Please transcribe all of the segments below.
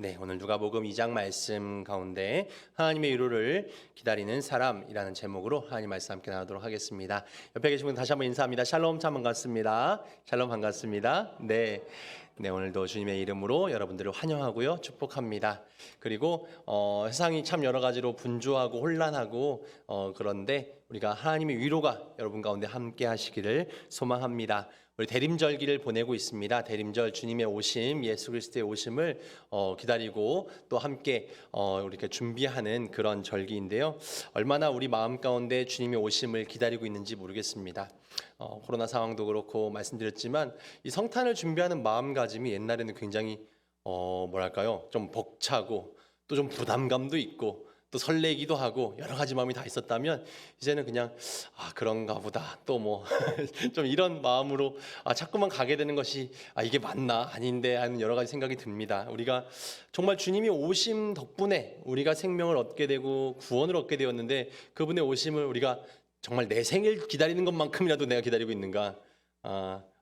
네, 오늘 누가복음 2장 말씀 가운데 하나님의 위로를 기다리는 사람이라는 제목으로 하나님 말씀 함께 나누도록 하겠습니다. 옆에 계신 분 다시 한번 인사합니다. 샬롬 참 반갑습니다. 샬롬 반갑습니다. 네, 오늘도 주님의 이름으로 여러분들을 환영하고요, 축복합니다. 그리고 세상이 참 여러 가지로 분주하고 혼란하고 그런데 우리가 하나님의 위로가 여러분 가운데 함께 하시기를 소망합니다. 우리 대림절기를 보내고 있습니다. 대림절 주님의 오심, 예수 그리스도의 오심을 기다리고 또 함께 이렇게 준비하는 그런 절기인데요. 얼마나 우리 마음 가운데 주님의 오심을 기다리고 있는지 모르겠습니다. 코로나 상황도 그렇고 말씀드렸지만 이 성탄을 준비하는 마음가짐이 옛날에는 굉장히 뭐랄까요? 좀 벅차고 또 좀 부담감도 있고 또 설레기도 하고 여러 가지 마음이 다 있었다면 이제는 그냥 그런가 보다 또 뭐 좀 이런 마음으로 자꾸만 가게 되는 것이 이게 맞나 아닌데 하는 여러 가지 생각이 듭니다. 우리가 정말 주님이 오심 덕분에 우리가 생명을 얻게 되고 구원을 얻게 되었는데 그분의 오심을 우리가 정말 내 생일 기다리는 것만큼이라도 내가 기다리고 있는가?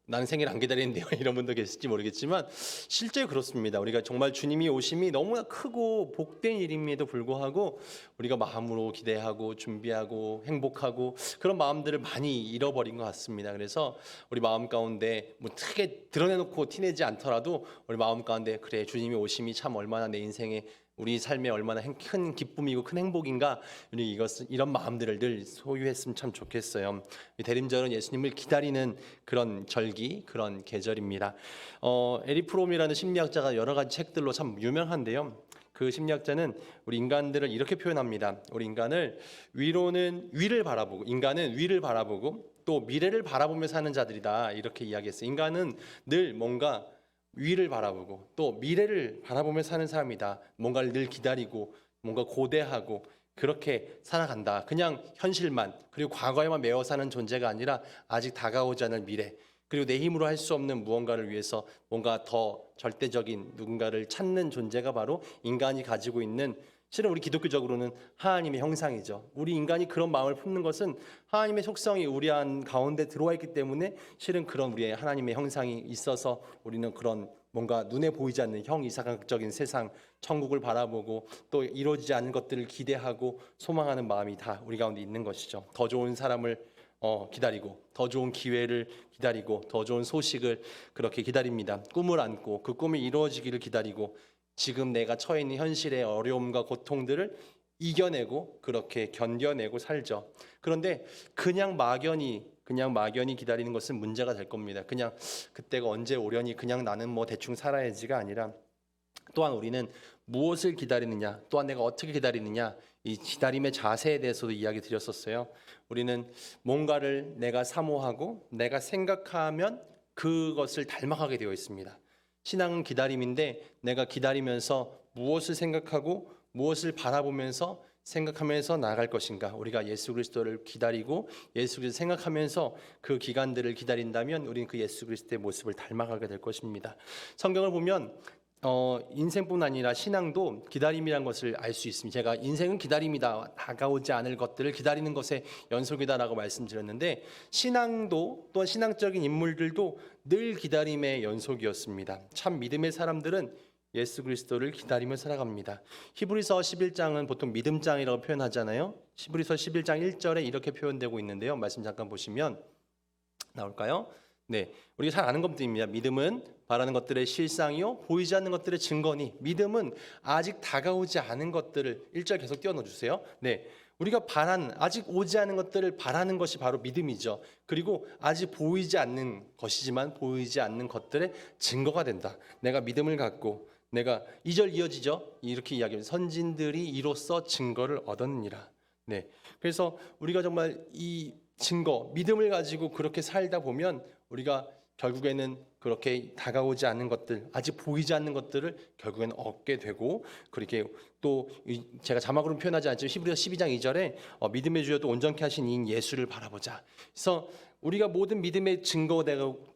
나는 생일 안 기다리는데요 이런 분도 계실지 모르겠지만 실제 그렇습니다. 우리가 정말 주님이 오심이 너무나 크고 복된 일임에도 불구하고 우리가 마음으로 기대하고 준비하고 행복하고 그런 마음들을 많이 잃어버린 것 같습니다. 그래서 우리 마음 가운데 뭐 크게 드러내놓고 티내지 않더라도 우리 마음 가운데 그래 주님이 오심이 참 얼마나 내 인생에 우리 삶에 얼마나 큰 기쁨이고 큰 행복인가 우리 이런 마음들을 늘 소유했으면 참 좋겠어요. 대림절은 예수님을 기다리는 그런 절기, 그런 계절입니다. 에리 프롬이라는 심리학자가 여러 가지 책들로 참 유명한데요. 그 심리학자는 우리 인간들을 이렇게 표현합니다. 우리 인간을 위를 바라보고 인간은 위를 바라보고 또 미래를 바라보며 사는 자들이다 이렇게 이야기했어요. 인간은 늘 뭔가 위를 바라보고 또 미래를 바라보며 사는 사람이다. 뭔가를 늘 기다리고 뭔가 고대하고 그렇게 살아간다. 그냥 현실만 그리고 과거에만 매어 사는 존재가 아니라 아직 다가오지 않을 미래 그리고 내 힘으로 할 수 없는 무언가를 위해서 뭔가 더 절대적인 누군가를 찾는 존재가 바로 인간이 가지고 있는 실은 우리 기독교적으로는 하나님의 형상이죠. 우리 인간이 그런 마음을 품는 것은 하나님의 속성이 우리 안 가운데 들어와 있기 때문에 실은 그런 우리의 하나님의 형상이 있어서 우리는 그런 뭔가 눈에 보이지 않는 형이상학적인 세상, 천국을 바라보고 또 이루어지지 않는 것들을 기대하고 소망하는 마음이 다 우리 가운데 있는 것이죠. 더 좋은 사람을 기다리고 더 좋은 기회를 기다리고 더 좋은 소식을 그렇게 기다립니다. 꿈을 안고 그 꿈이 이루어지기를 기다리고 지금 내가 처해 있는 현실의 어려움과 고통들을 이겨내고 그렇게 견뎌내고 살죠. 그런데 그냥 막연히 기다리는 것은 문제가 될 겁니다. 그냥 그때가 언제 오려니 그냥 나는 뭐 대충 살아야지가 아니라 또한 우리는 무엇을 기다리느냐 또한 내가 어떻게 기다리느냐 이 기다림의 자세에 대해서도 이야기 드렸었어요. 우리는 뭔가를 내가 사모하고 내가 생각하면 그것을 닮아가게 되어 있습니다. 신앙은 기다림인데 내가 기다리면서 무엇을 생각하고 무엇을 바라보면서 생각하면서 나아갈 것인가. 우리가 예수 그리스도를 기다리고 예수 그리스도 생각하면서 그 기간들을 기다린다면 우리는 그 예수 그리스도의 모습을 닮아가게 될 것입니다. 성경을 보면 인생뿐 아니라 신앙도 기다림이란 것을 알 수 있습니다. 제가 인생은 기다림이다. 다가오지 않을 것들을 기다리는 것의 연속이다라고 말씀드렸는데 신앙도 또한 신앙적인 인물들도 늘 기다림의 연속이었습니다. 참 믿음의 사람들은 예수 그리스도를 기다리며 살아갑니다. 히브리서 11장은 보통 믿음장이라고 표현하잖아요. 히브리서 11장 1절에 이렇게 표현되고 있는데요. 말씀 잠깐 보시면 나올까요? 네, 우리가 잘 아는 것들입니다. 믿음은 바라는 것들의 실상이요 보이지 않는 것들의 증거니 믿음은 아직 다가오지 않은 것들을 1절 계속 띄워 넣어 주세요. 네, 우리가 아직 오지 않은 것들을 바라는 것이 바로 믿음이죠. 그리고 아직 보이지 않는 것이지만 보이지 않는 것들의 증거가 된다. 내가 믿음을 갖고 내가 2절 이어지죠. 이렇게 이야기합니다. 선진들이 이로써 증거를 얻었느니라. 네, 그래서 우리가 정말 이 증거, 믿음을 가지고 그렇게 살다 보면 우리가 결국에는 그렇게 다가오지 않는 것들, 아직 보이지 않는 것들을 결국에는 얻게 되고 그렇게 또 제가 자막으로 표현하지 않지만 히브리서 12장 2절에 믿음의 주여도 온전케 하신 이 예수를 바라보자. 그래서 우리가 모든 믿음의 증거가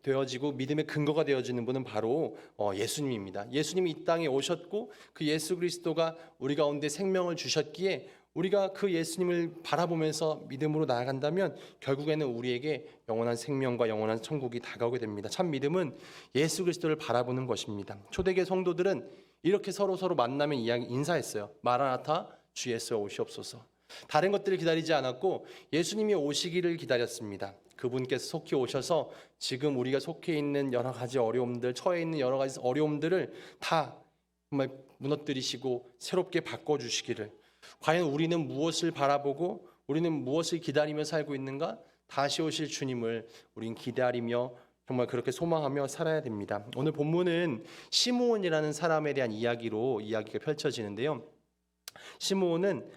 되어지고 믿음의 근거가 되어지는 분은 바로 예수님입니다. 예수님이 이 땅에 오셨고 그 예수 그리스도가 우리 가운데 생명을 주셨기에 우리가 그 예수님을 바라보면서 믿음으로 나아간다면 결국에는 우리에게 영원한 생명과 영원한 천국이 다가오게 됩니다. 참 믿음은 예수 그리스도를 바라보는 것입니다. 초대교회 성도들은 이렇게 서로 만나면 인사했어요. 마라나타 주 예수여 오시옵소서. 다른 것들을 기다리지 않았고 예수님이 오시기를 기다렸습니다. 그분께서 속히 오셔서 지금 우리가 속해 있는 여러 가지 어려움들, 처해 있는 여러 가지 어려움들을 다 정말 무너뜨리시고 새롭게 바꿔주시기를. 과연 우리는 무엇을 바라보고 우리는 무엇을 기다리며 살고 있는가? 다시 오실 주님을 우린 기다리며 정말 그렇게 소망하며 살아야 됩니다. 오늘 본문은 시므온이라는 사람에 대한 이야기가 펼쳐지는데요. 시므온은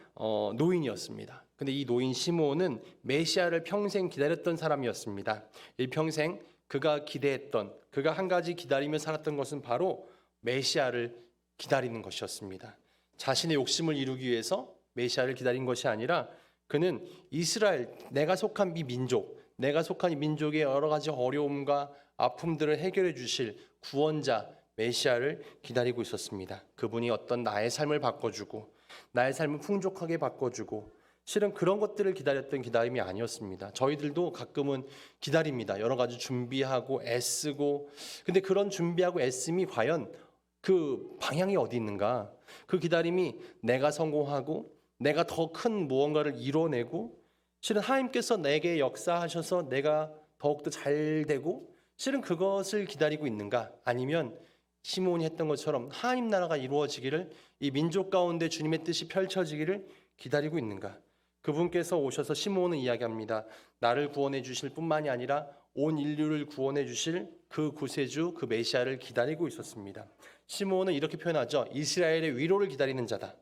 노인이었습니다. 근데 이 노인 시므온은 메시아를 평생 기다렸던 사람이었습니다. 일평생 그가 기대했던, 그가 한 가지 기다리며 살았던 것은 바로 메시아를 기다리는 것이었습니다. 자신의 욕심을 이루기 위해서 메시아를 기다린 것이 아니라 그는 이스라엘, 내가 속한 이 민족, 내가 속한 이 민족의 여러 가지 어려움과 아픔들을 해결해 주실 구원자 메시아를 기다리고 있었습니다. 그분이 어떤 나의 삶을 바꿔주고 나의 삶을 풍족하게 바꿔주고, 실은 그런 것들을 기다렸던 기다림이 아니었습니다. 저희들도 가끔은 기다립니다. 여러 가지 준비하고 애쓰고. 근데 그런 준비하고 애씀이 과연 그 방향이 어디 있는가? 그 기다림이 내가 성공하고 내가 더 큰 무언가를 이뤄내고, 실은 하나님께서 내게 역사하셔서 내가 더욱더 잘 되고, 실은 그것을 기다리고 있는가? 아니면 시므온이 했던 것처럼 하나님 나라가 이루어지기를, 이 민족 가운데 주님의 뜻이 펼쳐지기를 기다리고 있는가? 그분께서 오셔서 시므온은 이야기합니다. 나를 구원해 주실 뿐만이 아니라 온 인류를 구원해 주실 그 구세주, 그 메시아를 기다리고 있었습니다. 시므온은 이렇게 표현하죠. 이스라엘의 위로를 기다리는 자다.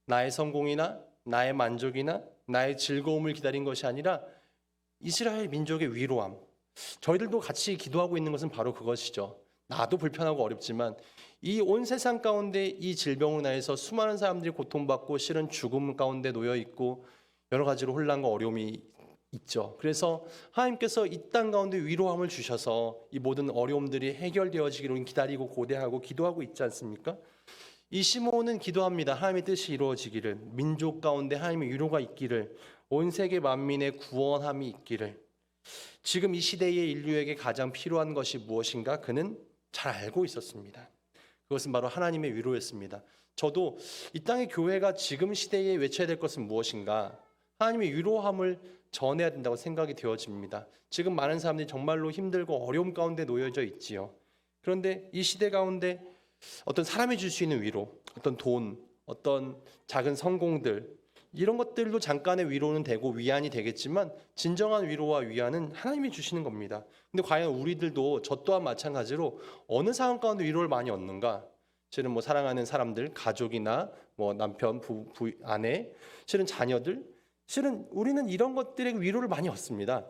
나의 성공이나 나의 만족이나 나의 즐거움을 기다린 것이 아니라 이스라엘 민족의 위로함. 저희들도 같이 기도하고 있는 것은 바로 그것이죠. 나도 불편하고 어렵지만 이 온 세상 가운데 이 질병으로 인해서 수많은 사람들이 고통받고 실은 죽음 가운데 놓여 있고 여러 가지로 혼란과 어려움이 있죠. 그래서 하나님께서 이 땅 가운데 위로함을 주셔서 이 모든 어려움들이 해결되어지기를 기다리고 고대하고 기도하고 있지 않습니까? 이 시므온은 기도합니다. 하나님의 뜻이 이루어지기를, 민족 가운데 하나님의 위로가 있기를, 온 세계 만민의 구원함이 있기를. 지금 이 시대의 인류에게 가장 필요한 것이 무엇인가? 그는 잘 알고 있었습니다. 그것은 바로 하나님의 위로였습니다. 저도 이 땅의 교회가 지금 시대에 외쳐야 될 것은 무엇인가? 하나님의 위로함을 전해야 된다고 생각이 되어집니다. 지금 많은 사람들이 정말로 힘들고 어려움 가운데 놓여져 있지요. 그런데 이 시대 가운데 어떤 사람이 줄 수 있는 위로, 어떤 돈, 어떤 작은 성공들, 이런 것들도 잠깐의 위로는 되고 위안이 되겠지만 진정한 위로와 위안은 하나님이 주시는 겁니다. 근데 과연 우리들도 저 또한 마찬가지로 어느 상황 가운데 위로를 많이 얻는가? 실은 뭐 사랑하는 사람들, 가족이나 뭐 남편, 아내, 실은 자녀들, 실은 우리는 이런 것들의 위로를 많이 얻습니다.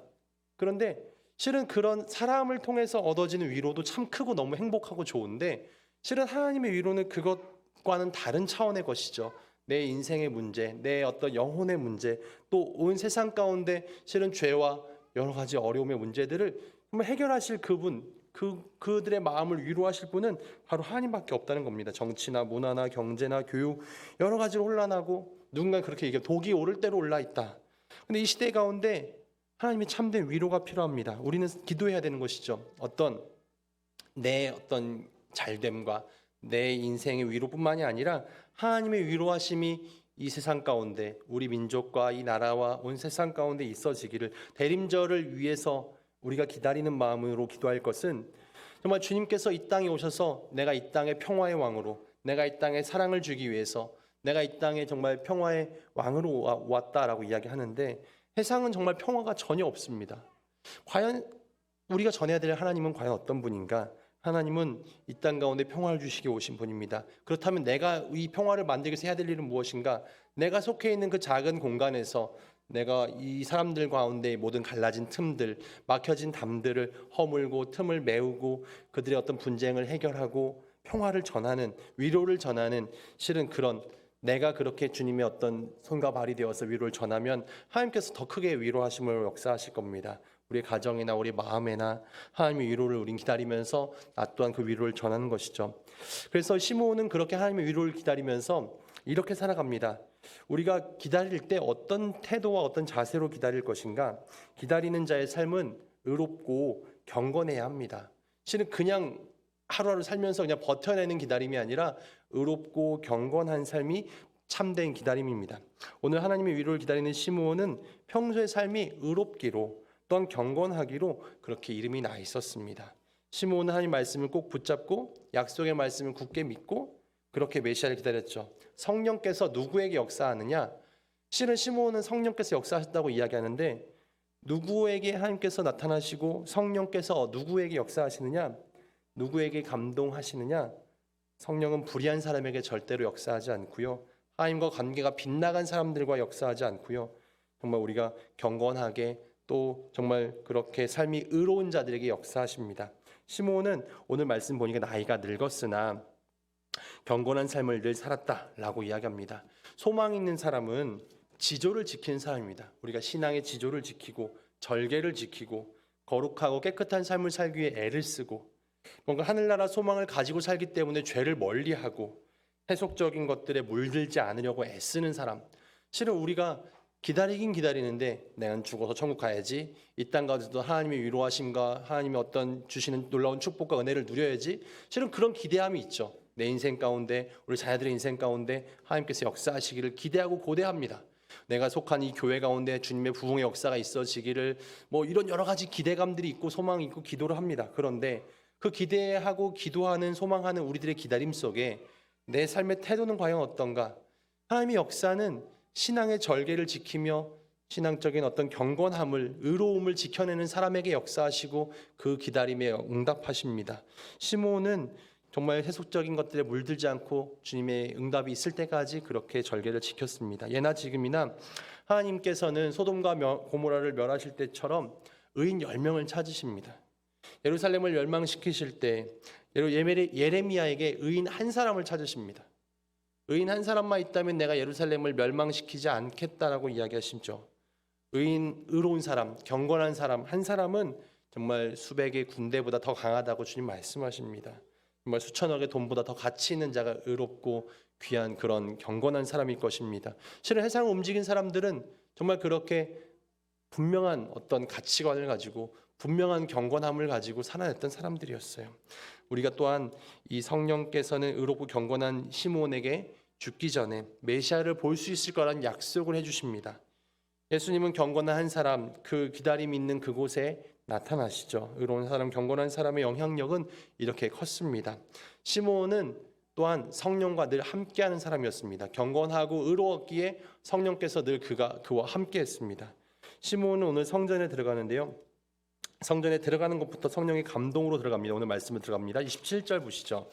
그런데 실은 그런 사람을 통해서 얻어지는 위로도 참 크고 너무 행복하고 좋은데, 실은 하나님의 위로는 그것과는 다른 차원의 것이죠. 내 인생의 문제, 내 어떤 영혼의 문제, 또 온 세상 가운데 실은 죄와 여러 가지 어려움의 문제들을 정말 해결하실 그분, 그들의 마음을 위로하실 분은 바로 하나님밖에 없다는 겁니다. 정치나 문화나 경제나 교육 여러 가지로 혼란하고 누군가 그렇게 얘기해요. 독이 오를 대로 올라 있다. 근데 이 시대 가운데 하나님의 참된 위로가 필요합니다. 우리는 기도해야 되는 것이죠. 내 어떤 잘됨과 내 인생의 위로뿐만이 아니라 하나님의 위로하심이 이 세상 가운데 우리 민족과 이 나라와 온 세상 가운데 있어지기를, 대림절을 위해서 우리가 기다리는 마음으로 기도할 것은 정말 주님께서 이 땅에 오셔서 내가 이 땅의 평화의 왕으로, 내가 이 땅에 사랑을 주기 위해서, 내가 이 땅에 정말 평화의 왕으로 왔다라고 이야기하는데, 세상은 정말 평화가 전혀 없습니다. 과연 우리가 전해야 될 하나님은 과연 어떤 분인가? 하나님은 이 땅 가운데 평화를 주시기 오신 분입니다. 그렇다면 내가 이 평화를 만들기 위해서 해야 될 일은 무엇인가? 내가 속해 있는 그 작은 공간에서 내가 이 사람들 가운데 모든 갈라진 틈들, 막혀진 담들을 허물고 틈을 메우고 그들의 어떤 분쟁을 해결하고 평화를 전하는, 위로를 전하는, 실은 그런, 내가 그렇게 주님의 어떤 손과 발이 되어서 위로를 전하면 하나님께서 더 크게 위로하심을 역사하실 겁니다. 우리 가정이나 우리 마음에나 하나님의 위로를 우린 기다리면서 나 또한 그 위로를 전하는 것이죠. 그래서 시므온은 그렇게 하나님의 위로를 기다리면서 이렇게 살아갑니다. 우리가 기다릴 때 어떤 태도와 어떤 자세로 기다릴 것인가? 기다리는 자의 삶은 의롭고 경건해야 합니다. 실은 그냥 하루하루 살면서 그냥 버텨내는 기다림이 아니라 의롭고 경건한 삶이 참된 기다림입니다. 오늘 하나님의 위로를 기다리는 시므온은 평소의 삶이 의롭기로 또한 경건하기로 그렇게 이름이 나 있었습니다. 시므온은 하나님 말씀을 꼭 붙잡고 약속의 말씀을 굳게 믿고 그렇게 메시아를 기다렸죠. 성령께서 누구에게 역사하느냐? 실은 시므온은 성령께서 역사하셨다고 이야기하는데 누구에게 하나님께서 나타나시고 성령께서 누구에게 역사하시느냐? 누구에게 감동하시느냐? 성령은 불의한 사람에게 절대로 역사하지 않고요. 하나님과 관계가 빗나간 사람들과 역사하지 않고요. 정말 우리가 경건하게 또 정말 그렇게 삶이 의로운 자들에게 역사하십니다. 시므온은 오늘 말씀 보니까 나이가 늙었으나 경건한 삶을 늘 살았다라고 이야기합니다. 소망 있는 사람은 지조를 지키는 사람입니다. 우리가 신앙의 지조를 지키고 절개를 지키고 거룩하고 깨끗한 삶을 살기 위해 애를 쓰고 뭔가 하늘나라 소망을 가지고 살기 때문에 죄를 멀리하고 세속적인 것들에 물들지 않으려고 애쓰는 사람. 실은 우리가 기다리긴 기다리는데 내가 죽어서 천국 가야지, 이 땅 가서도 하나님의 위로하심과 하나님의 어떤 주시는 놀라운 축복과 은혜를 누려야지, 실은 그런 기대함이 있죠. 내 인생 가운데, 우리 자녀들의 인생 가운데 하나님께서 역사하시기를 기대하고 고대합니다. 내가 속한 이 교회 가운데 주님의 부흥의 역사가 있어지기를 이런 여러 가지 기대감들이 있고 소망이 있고 기도를 합니다. 그런데 그 기대하고 기도하는 소망하는 우리들의 기다림 속에 내 삶의 태도는 과연 어떤가? 하나님의 역사는 신앙의 절개를 지키며 신앙적인 어떤 경건함을, 의로움을 지켜내는 사람에게 역사하시고 그 기다림에 응답하십니다. 시므온은 정말 세속적인 것들에 물들지 않고 주님의 응답이 있을 때까지 그렇게 절개를 지켰습니다. 예나 지금이나 하나님께서는 소돔과 고모라를 멸하실 때처럼 의인 10명을 찾으십니다. 예루살렘을 멸망시키실 때 예레미야에게 의인 한 사람을 찾으십니다. 의인 한 사람만 있다면 내가 예루살렘을 멸망시키지 않겠다라고 이야기하시죠. 의로운 사람, 경건한 사람 한 사람은 정말 수백의 군대보다 더 강하다고 주님 말씀하십니다. 정말 수천억의 돈보다 더 가치 있는 자가 의롭고 귀한 그런 경건한 사람일 것입니다. 실은 세상을 움직인 사람들은 정말 그렇게 분명한 어떤 가치관을 가지고 분명한 경건함을 가지고 살아냈던 사람들이었어요. 우리가 또한 이 성령께서는 의롭고 경건한 시므온에게 죽기 전에 메시아를 볼 수 있을 거라는 약속을 해주십니다. 예수님은 경건한 한 사람, 그 기다림 있는 그곳에 나타나시죠. 의로운 사람, 경건한 사람의 영향력은 이렇게 컸습니다. 시므온은 또한 성령과 늘 함께하는 사람이었습니다. 경건하고 의로웠기에 성령께서 늘 그와 함께했습니다. 시므온은 오늘 성전에 들어가는데요. 성전에 들어가는 것부터 성령의 감동으로 들어갑니다. 오늘 말씀을 들어갑니다. 27절 보시죠.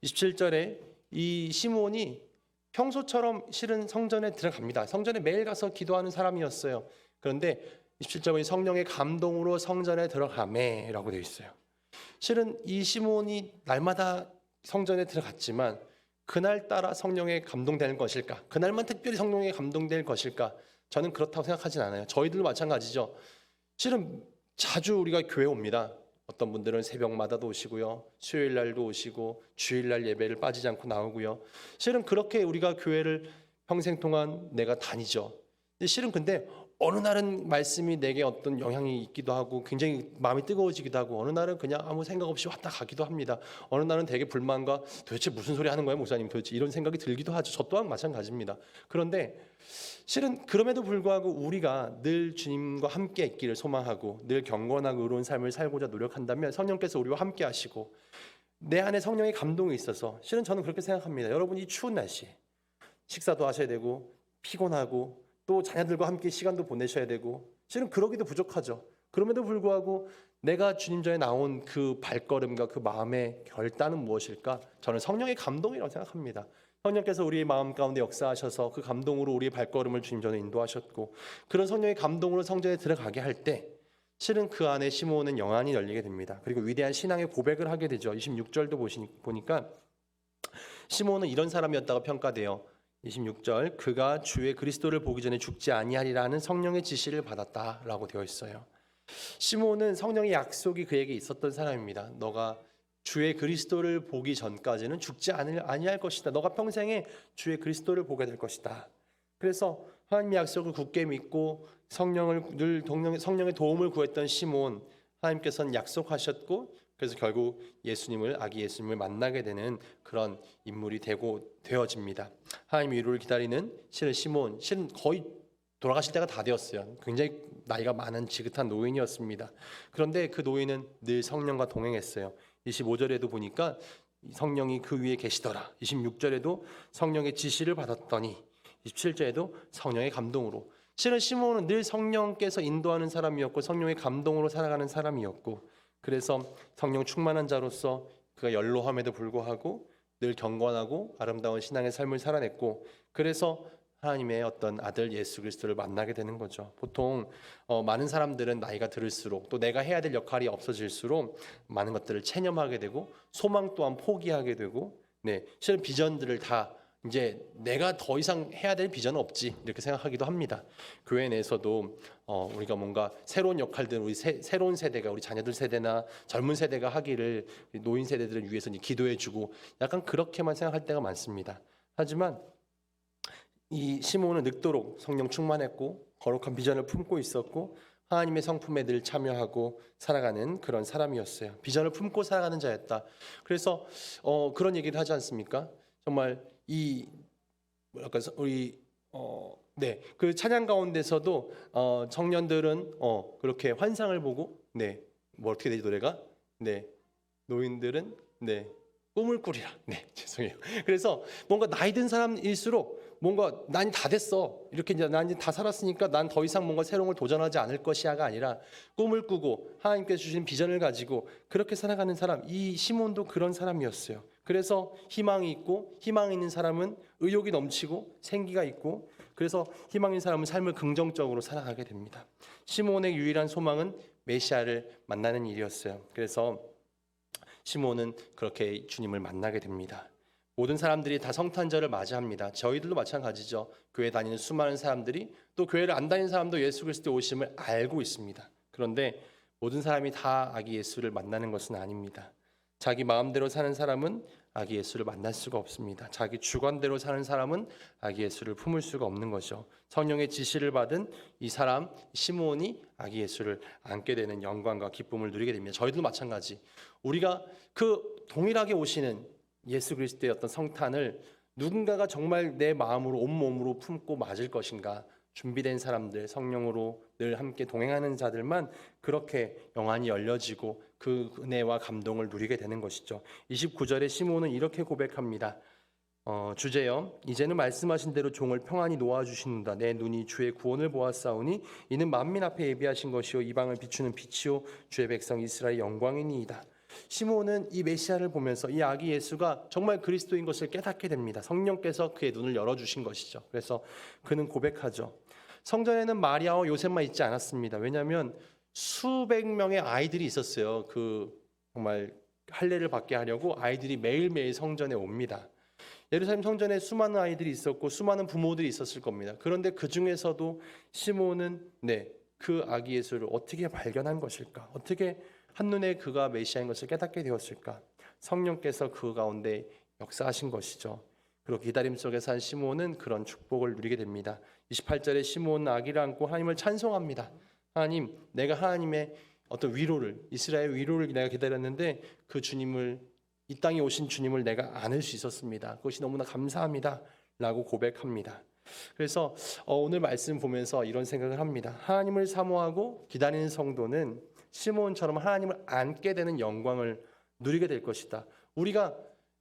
27절에 이 시므온이 평소처럼 실은 성전에 들어갑니다. 성전에 매일 가서 기도하는 사람이었어요. 그런데 27절에 성령의 감동으로 성전에 들어가매라고 되어 있어요. 실은 이 시므온이 날마다 성전에 들어갔지만 그날따라 성령에 감동되는 것일까? 그날만 특별히 성령에 감동될 것일까? 저는 그렇다고 생각하진 않아요. 저희들도 마찬가지죠. 실은 자주 우리가 교회 옵니다. 어떤 분들은 새벽마다도 오시고요. 수요일 날도 오시고 주일날 예배를 빠지지 않고 나오고요. 실은 그렇게 우리가 교회를 평생 동안 내가 다니죠. 실은 근데 어느 날은 말씀이 내게 어떤 영향이 있기도 하고 굉장히 마음이 뜨거워지기도 하고 어느 날은 그냥 아무 생각 없이 왔다 가기도 합니다. 어느 날은 되게 불만과 도대체 무슨 소리 하는 거예요 목사님 도대체 이런 생각이 들기도 하죠. 저 또한 마찬가지입니다. 그런데 실은 그럼에도 불구하고 우리가 늘 주님과 함께 있기를 소망하고 늘 경건하고 의로운 삶을 살고자 노력한다면 성령께서 우리와 함께 하시고 내 안에 성령의 감동이 있어서 실은 저는 그렇게 생각합니다. 여러분 이 추운 날씨에 식사도 하셔야 되고 피곤하고 또 자녀들과 함께 시간도 보내셔야 되고 실은 그러기도 부족하죠. 그럼에도 불구하고 내가 주님 전에 나온 그 발걸음과 그 마음의 결단은 무엇일까? 저는 성령의 감동이라고 생각합니다. 성령께서 우리의 마음 가운데 역사하셔서 그 감동으로 우리의 발걸음을 주님 전에 인도하셨고 그런 성령의 감동으로 성전에 들어가게 할 때 실은 그 안에 시므온은 영안이 열리게 됩니다. 그리고 위대한 신앙의 고백을 하게 되죠. 26절도 보니까 시므온은 이런 사람이었다고 평가돼요. 26절 그가 주의 그리스도를 보기 전에 죽지 아니하리라는 성령의 지시를 받았다라고 되어 있어요. 시므온은 성령의 약속이 그에게 있었던 사람입니다. 너가 주의 그리스도를 보기 전까지는 죽지 아니할 것이다. 너가 평생에 주의 그리스도를 보게 될 것이다. 그래서 하나님의 약속을 굳게 믿고 성령의 도움을 구했던 시므온 하나님께서는 약속하셨고 그래서 결국 아기 예수님을 만나게 되는 그런 인물이 되어집니다. 하나님의 위로를 기다리는 시몬, 거의 돌아가실 때가 다 되었어요. 굉장히 나이가 많은 지긋한 노인이었습니다. 그런데 그 노인은 늘 성령과 동행했어요. 25절에도 보니까 성령이 그 위에 계시더라. 26절에도 성령의 지시를 받았더니 27절에도 성령의 감동으로. 실은 시몬은 늘 성령께서 인도하는 사람이었고 성령의 감동으로 살아가는 사람이었고, 그래서 성령 충만한 자로서 그가 연로함에도 불구하고 늘 경건하고 아름다운 신앙의 삶을 살아냈고, 그래서 하나님의 어떤 아들 예수 그리스도를 만나게 되는 거죠. 보통 많은 사람들은 나이가 들을수록 또 내가 해야 될 역할이 없어질수록 많은 것들을 체념하게 되고 소망 또한 포기하게 되고, 실은 비전들을 다 이제 내가 더 이상 해야 될 비전은 없지 이렇게 생각하기도 합니다. 교회 내에서도 우리가 뭔가 새로운 역할들, 우리 새로운 세대가, 우리 자녀들 세대나 젊은 세대가 하기를 노인 세대들을 위해서 기도해주고 약간 그렇게만 생각할 때가 많습니다. 하지만 이 시몬은 늙도록 성령 충만했고 거룩한 비전을 품고 있었고 하나님의 성품에 늘 참여하고 살아가는 그런 사람이었어요. 비전을 품고 살아가는 자였다. 그래서 그런 얘기를 하지 않습니까? 정말 그 찬양 가운데서도 청년들은 그렇게 환상을 보고 뭐 어떻게 되지 노래가 노인들은 꿈을 꾸리라. 죄송해요. 그래서 뭔가 나이 든 사람일수록 뭔가 난 다 됐어, 이렇게 이제 난 이제 다 살았으니까 난 더 이상 뭔가 새로운 걸 도전하지 않을 것이야가 아니라 꿈을 꾸고 하나님께서 주신 비전을 가지고 그렇게 살아가는 사람, 이 시몬도 그런 사람이었어요. 그래서 희망이 있고, 희망이 있는 사람은 의욕이 넘치고 생기가 있고, 그래서 희망 있는 사람은 삶을 긍정적으로 살아가게 됩니다. 시몬의 유일한 소망은 메시아를 만나는 일이었어요. 그래서 시몬은 그렇게 주님을 만나게 됩니다. 모든 사람들이 다 성탄절을 맞이합니다. 저희들도 마찬가지죠. 교회 다니는 수많은 사람들이, 또 교회를 안 다니는 사람도 예수 그리스도의 오심을 알고 있습니다. 그런데 모든 사람이 다 아기 예수를 만나는 것은 아닙니다. 자기 마음대로 사는 사람은 아기 예수를 만날 수가 없습니다. 자기 주관대로 사는 사람은 아기 예수를 품을 수가 없는 거죠. 성령의 지시를 받은 이 사람 시몬이 아기 예수를 안게 되는 영광과 기쁨을 누리게 됩니다. 저희도 마찬가지. 우리가 그 동일하게 오시는 예수 그리스도의 어떤 성탄을 누군가가 정말 내 마음으로 온몸으로 품고 맞을 것인가, 준비된 사람들, 성령으로 늘 함께 동행하는 자들만 그렇게 영안이 열려지고 그 은혜와 감동을 누리게 되는 것이죠. 29절에 시몬은 이렇게 고백합니다. 주제여, 이제는 말씀하신 대로 종을 평안히 놓아주시는다. 내 눈이 주의 구원을 보았사오니 이는 만민 앞에 예비하신 것이요 이방을 비추는 빛이요 주의 백성 이스라엘 영광이니이다. 시몬은 이 메시아를 보면서 이 아기 예수가 정말 그리스도인 것을 깨닫게 됩니다. 성령께서 그의 눈을 열어주신 것이죠. 그래서 그는 고백하죠. 성전에는 마리아와 요셉만 있지 않았습니다. 왜냐하면 수백 명의 아이들이 있었어요. 정말 할례를 받게 하려고 아이들이 매일매일 성전에 옵니다. 예루살렘 성전에 수많은 아이들이 있었고 수많은 부모들이 있었을 겁니다. 그런데 그 중에서도 시몬은 그 아기 예수를 어떻게 발견한 것일까? 어떻게 한눈에 그가 메시아인 것을 깨닫게 되었을까? 성령께서 그 가운데 역사하신 것이죠. 그리고 기다림 속에 산 시몬은 그런 축복을 누리게 됩니다. 28절에 시몬은 아기를 안고 하나님을 찬송합니다. 하나님, 내가 하나님의 어떤 위로를, 이스라엘 위로를 내가 기다렸는데 그 주님을, 이 땅에 오신 주님을 내가 안을 수 있었습니다. 그것이 너무나 감사합니다 라고 고백합니다. 그래서 오늘 말씀 보면서 이런 생각을 합니다. 하나님을 사모하고 기다리는 성도는 시몬처럼 하나님을 안게 되는 영광을 누리게 될 것이다. 우리가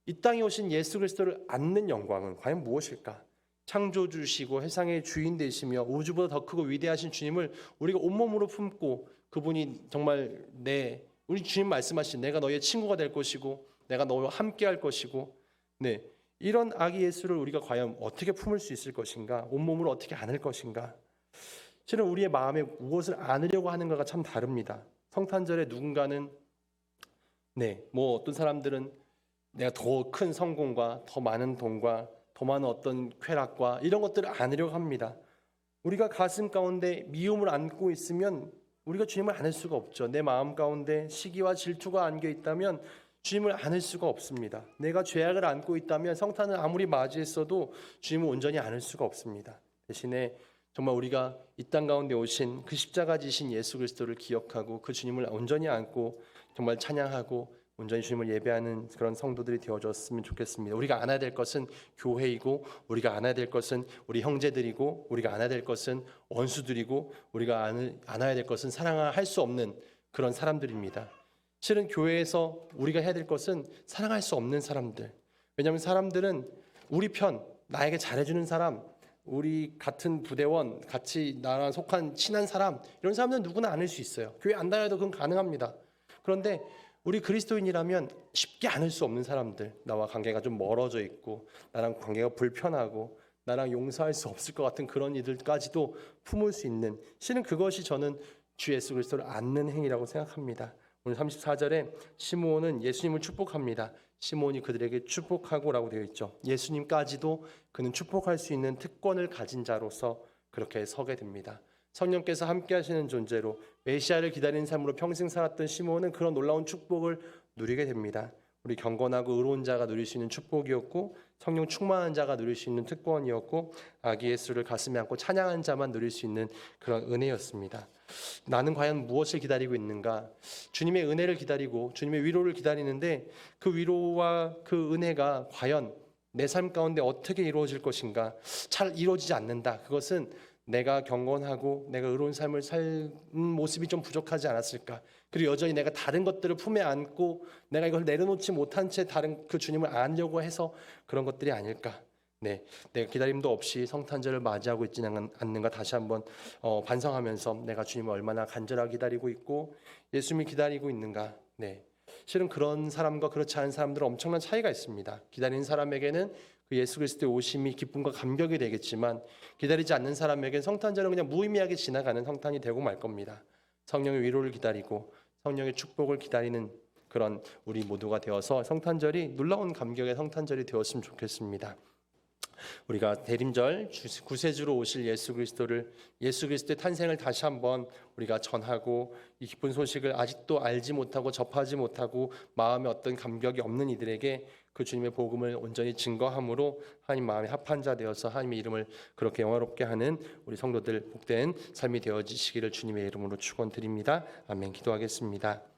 이 땅에 오신 예수 그리스도를 안는 영광은 과연 무엇일까? 창조주시고 세상의 주인 되시며 우주보다 더 크고 위대하신 주님을 우리가 온몸으로 품고, 그분이 정말 우리 주님 말씀하신 내가 너희의 친구가 될 것이고 내가 너희와 함께 할 것이고, 이런 아기 예수를 우리가 과연 어떻게 품을 수 있을 것인가? 온몸으로 어떻게 안을 것인가? 실은 우리의 마음에 무엇을 안으려고 하는가가 참 다릅니다. 성탄절에 누군가는 어떤 사람들은 내가 더 큰 성공과 더 많은 돈과 더 많은 어떤 쾌락과 이런 것들을 안으려고 합니다. 우리가 가슴 가운데 미움을 안고 있으면 우리가 주님을 안을 수가 없죠. 내 마음 가운데 시기와 질투가 안겨 있다면 주님을 안을 수가 없습니다. 내가 죄악을 안고 있다면 성탄을 아무리 맞이했어도 주님을 온전히 안을 수가 없습니다. 대신에 정말 우리가 이 땅 가운데 오신 그 십자가 지신 예수 그리스도를 기억하고 그 주님을 온전히 안고 정말 찬양하고 온전히 주님을 예배하는 그런 성도들이 되어줬으면 좋겠습니다. 우리가 안아야 될 것은 교회이고, 우리가 안아야 될 것은 우리 형제들이고, 우리가 안아야 될 것은 원수들이고, 우리가 안아야 될 것은 사랑할 수 없는 그런 사람들입니다. 실은 교회에서 우리가 해야 될 것은 사랑할 수 없는 사람들. 왜냐하면 사람들은 우리 편, 나에게 잘해주는 사람, 우리 같은 부대원, 같이 나랑 속한 친한 사람, 이런 사람들은 누구나 안을 수 있어요. 교회 안 다녀도 그건 가능합니다. 그런데 우리 그리스도인이라면 쉽게 안을 수 없는 사람들, 나와 관계가 좀 멀어져 있고, 나랑 관계가 불편하고, 나랑 용서할 수 없을 것 같은 그런 이들까지도 품을 수 있는, 실은 그것이 저는 주 예수 그리스도를 안는 행위라고 생각합니다. 오늘 34절에 시므온은 예수님을 축복합니다. 시므온이 그들에게 축복하고라고 되어 있죠. 예수님까지도 그는 축복할 수 있는 특권을 가진 자로서 그렇게 서게 됩니다. 성령께서 함께 하시는 존재로 메시아를 기다리는 삶으로 평생 살았던 시므온은 그런 놀라운 축복을 누리게 됩니다. 우리 경건하고 의로운 자가 누릴 수 있는 축복이었고, 성령 충만한 자가 누릴 수 있는 특권이었고, 아기 예수를 가슴에 안고 찬양한 자만 누릴 수 있는 그런 은혜였습니다. 나는 과연 무엇을 기다리고 있는가? 주님의 은혜를 기다리고 주님의 위로를 기다리는데, 그 위로와 그 은혜가 과연 내 삶 가운데 어떻게 이루어질 것인가? 잘 이루어지지 않는다. 그것은 내가 경건하고 내가 의로운 삶을 사는 모습이 좀 부족하지 않았을까? 그리고 여전히 내가 다른 것들을 품에 안고 내가 이걸 내려놓지 못한 채 다른 그 주님을 안려고 해서 그런 것들이 아닐까? 네, 내가 기다림도 없이 성탄절을 맞이하고 있지는 않는가 다시 한번 반성하면서 내가 주님을 얼마나 간절하게 기다리고 있고 예수님이 기다리고 있는가. 네, 실은 그런 사람과 그렇지 않은 사람들은 엄청난 차이가 있습니다. 기다리는 사람에게는 그 예수 그리스도의 오심이 기쁨과 감격이 되겠지만, 기다리지 않는 사람에게는 성탄절은 그냥 무의미하게 지나가는 성탄이 되고 말 겁니다. 성령의 위로를 기다리고 성령의 축복을 기다리는 그런 우리 모두가 되어서 성탄절이 놀라운 감격의 성탄절이 되었으면 좋겠습니다. 우리가 대림절 구세주로 오실 예수 그리스도의 탄생을 다시 한번 우리가 전하고, 이 기쁜 소식을 아직도 알지 못하고 접하지 못하고 마음에 어떤 감격이 없는 이들에게 그 주님의 복음을 온전히 증거함으로 하나님 마음에 합한 자 되어서 하나님의 이름을 그렇게 영화롭게 하는 우리 성도들 복된 삶이 되어지시기를 주님의 이름으로 축원드립니다. 아멘. 기도하겠습니다.